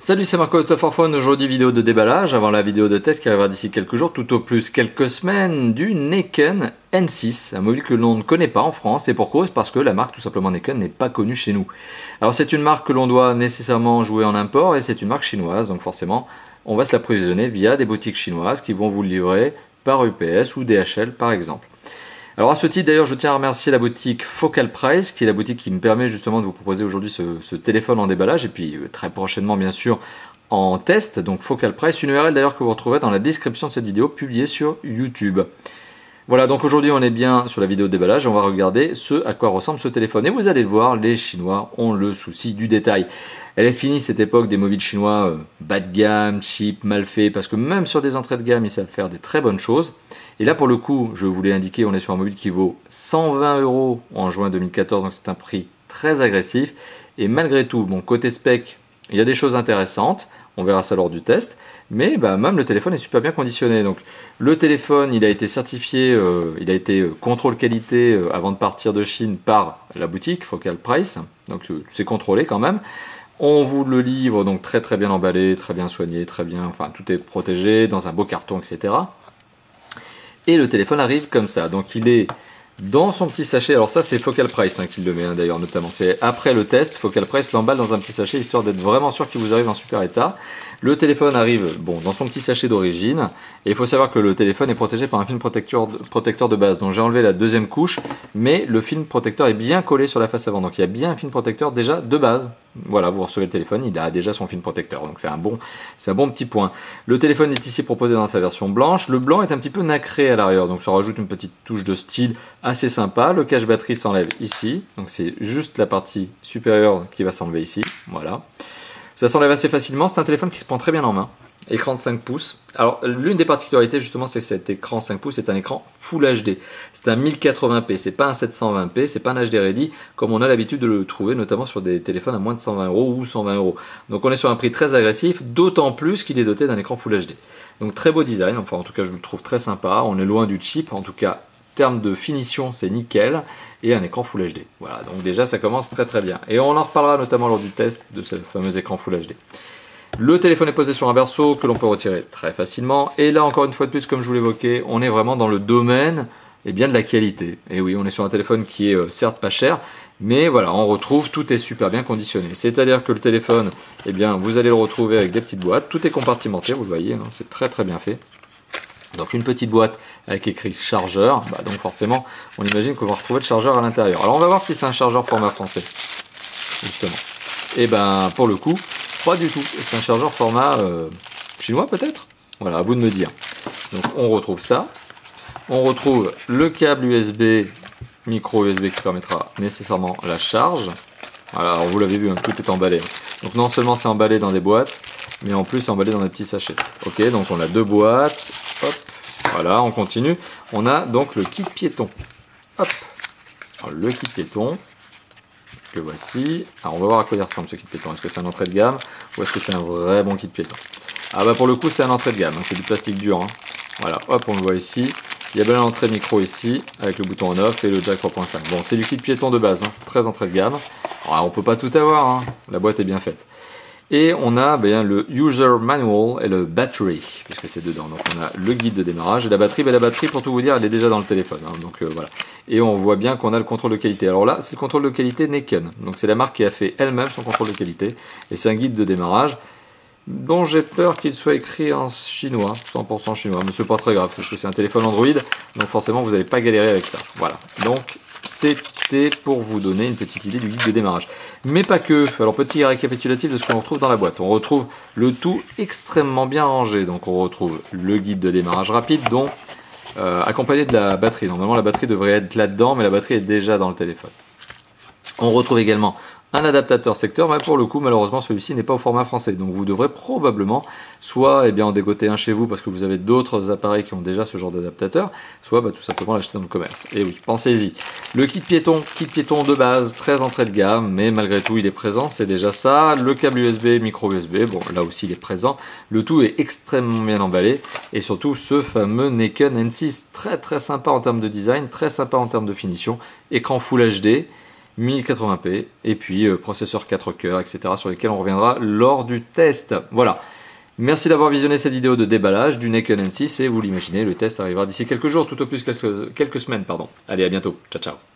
Salut, c'est Marco de Softwarephone. Aujourd'hui, vidéo de déballage avant la vidéo de test qui arrivera d'ici quelques jours, tout au plus quelques semaines, du Neken N6, un mobile que l'on ne connaît pas en France, et pour cause, parce que la marque tout simplement Neken n'est pas connue chez nous. Alors c'est une marque que l'on doit nécessairement jouer en import, et c'est une marque chinoise, donc forcément on va se l'approvisionner via des boutiques chinoises qui vont vous le livrer par UPS ou DHL par exemple. Alors à ce titre d'ailleurs, je tiens à remercier la boutique Focal Price, qui est la boutique qui me permet justement de vous proposer aujourd'hui ce téléphone en déballage, et puis très prochainement bien sûr en test. Donc Focal Price, une URL d'ailleurs que vous retrouverez dans la description de cette vidéo publiée sur YouTube. Voilà, donc aujourd'hui on est bien sur la vidéo de déballage, on va regarder ce à quoi ressemble ce téléphone. Et vous allez le voir, les Chinois ont le souci du détail. Elle est finie cette époque des mobiles chinois bas de gamme, cheap, mal fait, parce que même sur des entrées de gamme, ils savent faire des très bonnes choses. Et là pour le coup, je vous l'ai indiqué, on est sur un mobile qui vaut 120 € en juin 2014, donc c'est un prix très agressif. Et malgré tout, bon, côté spec, il y a des choses intéressantes, on verra ça lors du test, mais même le téléphone est super bien conditionné. Donc le téléphone, il a été certifié, il a été contrôle qualité avant de partir de Chine par la boutique Focal Price, donc c'est contrôlé quand même. On vous le livre donc très bien emballé, très bien soigné, très bien, enfin tout est protégé dans un beau carton, etc. Et le téléphone arrive comme ça, donc il est dans son petit sachet. Alors ça c'est Focal Price qui le met d'ailleurs notamment, c'est après le test, Focal Price l'emballe dans un petit sachet histoire d'être vraiment sûr qu'il vous arrive en super état. Le téléphone arrive dans son petit sachet d'origine, et il faut savoir que le téléphone est protégé par un film protecteur de base. Donc j'ai enlevé la deuxième couche, mais le film protecteur est bien collé sur la face avant, donc il y a bien un film protecteur déjà de base. Voilà, vous recevez le téléphone, il a déjà son film protecteur, donc c'est un bon petit point. Le téléphone est ici proposé dans sa version blanche. Le blanc est un petit peu nacré à l'arrière, donc ça rajoute une petite touche de style assez sympa. Le cache batterie s'enlève ici, donc c'est juste la partie supérieure qui va s'enlever ici, voilà. Ça s'enlève assez facilement, c'est un téléphone qui se prend très bien en main. Écran de 5 pouces. Alors l'une des particularités justement, c'est que cet écran 5 pouces est un écran Full HD. C'est un 1080p, c'est pas un 720p, c'est pas un HD Ready comme on a l'habitude de le trouver notamment sur des téléphones à moins de 120 € ou 120 €. Donc on est sur un prix très agressif, d'autant plus qu'il est doté d'un écran Full HD. Donc très beau design, enfin en tout cas je le trouve très sympa, on est loin du cheap, en tout cas en termes de finition c'est nickel, et un écran Full HD. Voilà, donc déjà ça commence très bien. Et on en reparlera notamment lors du test de ce fameux écran Full HD. Le téléphone est posé sur un berceau que l'on peut retirer très facilement. Et là, encore une fois de plus, comme je vous l'évoquais, on est vraiment dans le domaine de la qualité. Et oui, on est sur un téléphone qui est certes pas cher, mais voilà, on retrouve, tout est super bien conditionné. C'est-à-dire que le téléphone, vous allez le retrouver avec des petites boîtes. Tout est compartimenté, vous le voyez, c'est très bien fait. Donc une petite boîte avec écrit chargeur, donc forcément, on imagine qu'on va retrouver le chargeur à l'intérieur. Alors on va voir si c'est un chargeur format français, justement. Et pour le coup, pas du tout. C'est un chargeur format chinois peut-être. Voilà, à vous de me dire. Donc on retrouve ça. On retrouve le câble USB, micro USB qui permettra nécessairement la charge. Voilà, alors vous l'avez vu, tout est emballé. Donc non seulement c'est emballé dans des boîtes, mais en plus c'est emballé dans des petits sachets. Ok, donc on a deux boîtes. Hop, voilà, on continue. On a donc le kit piéton. Hop, alors, le kit piéton. Que voici. Alors on va voir à quoi il ressemble ce kit piéton. Est-ce que c'est un entrée de gamme ou est-ce que c'est un vrai bon kit piéton? Ah pour le coup c'est un entrée de gamme, c'est du plastique dur. Voilà, hop, on le voit ici. Il y a bien l'entrée micro ici avec le bouton on-off et le jack 3.5. Bon, c'est du kit piéton de base, très entrée de gamme. Alors, on peut pas tout avoir, la boîte est bien faite. Et on a le user manual et le battery, puisque c'est dedans. Donc on a le guide de démarrage et la batterie. La batterie, pour tout vous dire, elle est déjà dans le téléphone. Donc voilà. Et on voit bien qu'on a le contrôle de qualité. Alors là, c'est le contrôle de qualité Neken. Donc c'est la marque qui a fait elle-même son contrôle de qualité. Et c'est un guide de démarrage dont j'ai peur qu'il soit écrit en chinois, 100% chinois. Mais c'est pas très grave, parce que c'est un téléphone Android. Donc forcément, vous n'allez pas galérer avec ça. Voilà. Donc c'était pour vous donner une petite idée du guide de démarrage. Mais pas que. Alors petit récapitulatif de ce qu'on retrouve dans la boîte. On retrouve le tout extrêmement bien rangé. Donc on retrouve le guide de démarrage rapide, dont accompagné de la batterie. Normalement la batterie devrait être là-dedans, mais la batterie est déjà dans le téléphone. On retrouve également un adaptateur secteur, mais pour le coup malheureusement celui-ci n'est pas au format français, donc vous devrez probablement soit en dégoter un chez vous parce que vous avez d'autres appareils qui ont déjà ce genre d'adaptateur, soit tout simplement l'acheter dans le commerce. Et oui, pensez-y. Le kit piéton de base, très entrée de gamme, mais malgré tout il est présent, c'est déjà ça. Le câble USB, micro USB, bon là aussi il est présent. Le tout est extrêmement bien emballé, et surtout ce fameux Neken N6, très sympa en termes de design, très sympa en termes de finition, écran Full HD. 1080p, et puis processeur 4 cœurs, etc. sur lesquels on reviendra lors du test. Voilà. Merci d'avoir visionné cette vidéo de déballage du Nikon N6 et vous l'imaginez, le test arrivera d'ici quelques jours, tout au plus quelques semaines, pardon. Allez, à bientôt. Ciao, ciao.